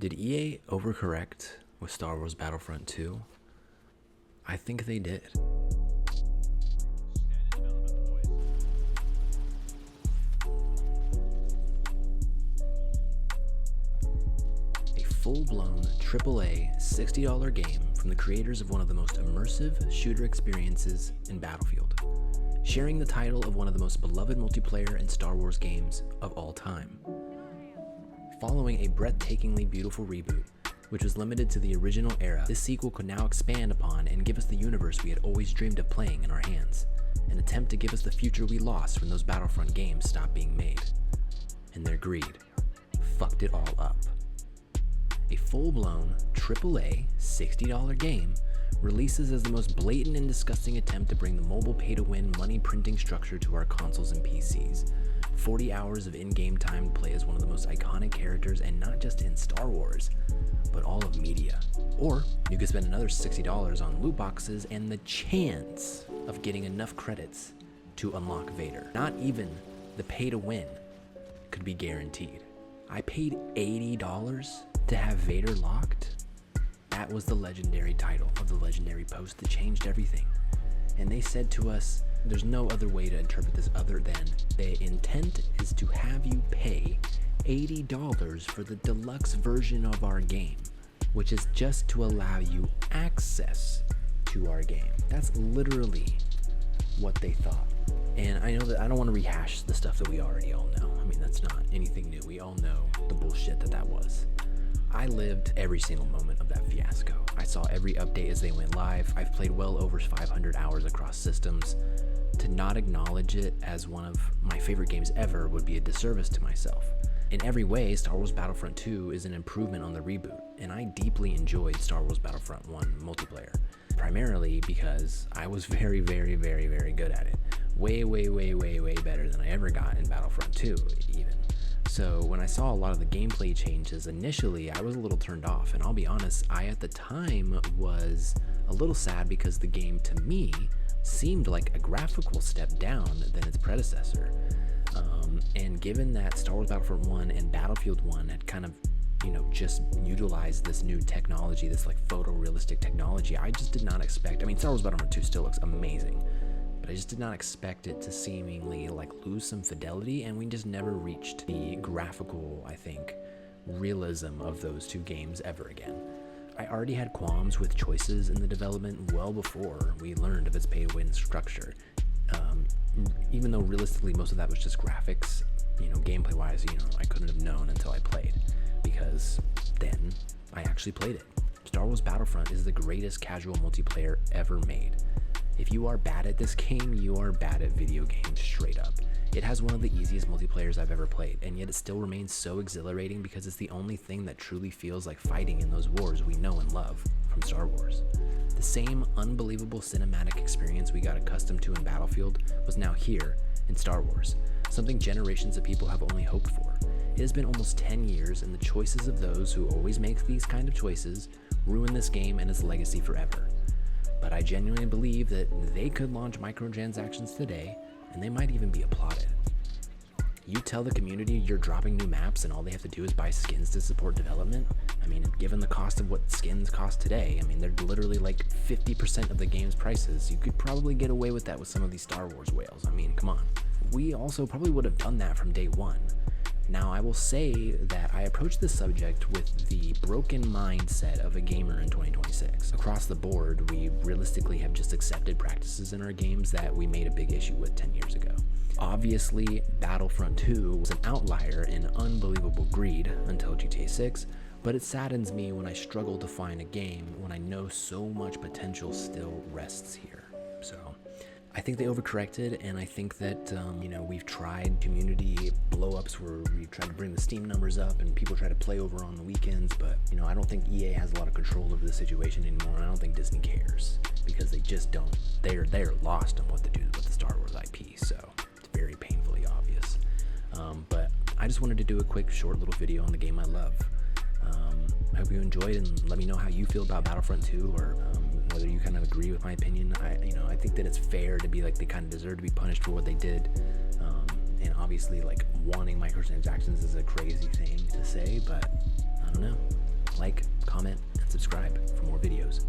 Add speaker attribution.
Speaker 1: Did EA overcorrect with Star Wars Battlefront 2? I think they did. A full-blown AAA $60 game from the creators of one of the most immersive shooter experiences in Battlefield, sharing the title of one of the most beloved multiplayer and Star Wars games of all time. Following a breathtakingly beautiful reboot, which was limited to the original era, this sequel could now expand upon and give us the universe we had always dreamed of playing in our hands, an attempt to give us the future we lost when those Battlefront games stopped being made. And their greed fucked it all up. A full-blown AAA $60 game releases as the most blatant and disgusting attempt to bring the mobile pay-to-win money printing structure to our consoles and PCs. 40 hours of in-game time to play as one of the most iconic characters, and not just in Star Wars, but all of media. Or you could spend another $60 on loot boxes and the chance of getting enough credits to unlock Vader. Not even the pay-to-win could be guaranteed. I paid $80 to have Vader locked. That was the legendary title of the legendary post that changed everything. And they said to us, there's no other way to interpret this other than the intent is to have you pay $80 for the deluxe version of our game, which is just to allow you access to our game. That's literally what they thought. And I know that I don't want to rehash the stuff that we already all know. I mean, that's not anything new. We all know the bullshit that was. I lived every single moment of that fiasco. I saw every update as they went live. I've played well over 500 hours across systems. To not acknowledge it as one of my favorite games ever would be a disservice to myself. In every way, Star Wars Battlefront 2 is an improvement on the reboot, and I deeply enjoyed Star Wars Battlefront 1 multiplayer, primarily because I was very, very, very, very good at it. Way, way, way, way, way better than I ever got in Battlefront 2, even. So when I saw a lot of the gameplay changes, initially I was a little turned off, and I'll be honest, I at the time was a little sad because the game to me seemed like a graphical step down than its predecessor. And given that Star Wars Battlefront 1 and Battlefield 1 had kind of, just utilized this new technology, this like photorealistic technology, I just did not expect, Star Wars Battlefront 2 still looks amazing, but I just did not expect it to seemingly like lose some fidelity, and we just never reached the graphical, I think, realism of those two games ever again. I already had qualms with choices in the development well before we learned of its pay-to-win structure. Even though realistically most of that was just graphics, gameplay-wise, I couldn't have known until I played, because then I actually played it. Star Wars Battlefront is the greatest casual multiplayer ever made. If you are bad at this game, you are bad at video games, straight up. It has one of the easiest multiplayers I've ever played, and yet it still remains so exhilarating because it's the only thing that truly feels like fighting in those wars we know and love from Star Wars. The same unbelievable cinematic experience we got accustomed to in Battlefield was now here in Star Wars, something generations of people have only hoped for. It has been almost 10 years, and the choices of those who always make these kind of choices ruin this game and its legacy forever. But I genuinely believe that they could launch microtransactions today, and they might even be applauded. You tell the community you're dropping new maps and all they have to do is buy skins to support development? Given the cost of what skins cost today, they're literally like 50% of the game's prices. You could probably get away with that with some of these Star Wars whales. Come on. We also probably would have done that from day one. Now, I will say that I approach this subject with the broken mindset of a gamer in 2026. Across the board, we realistically have just accepted practices in our games that we made a big issue with 10 years ago. Obviously, Battlefront 2 was an outlier in unbelievable greed until GTA 6, but it saddens me when I struggle to find a game when I know so much potential still rests here. So I think they overcorrected, and I think that, we've tried community blow-ups where we've tried to bring the Steam numbers up and people try to play over on the weekends, but, I don't think EA has a lot of control over the situation anymore, and I don't think Disney cares, because they just don't. They're lost on what to do with the Star Wars IP, so it's very painfully obvious. But I just wanted to do a quick, short little video on the game I love. I hope you enjoyed, and let me know how you feel about Battlefront 2, or whether you kind of agree with my opinion. I think that it's fair to be like they kind of deserve to be punished for what they did. And obviously, like, wanting microtransactions is a crazy thing to say, but I don't know. like, comment, and subscribe for more videos.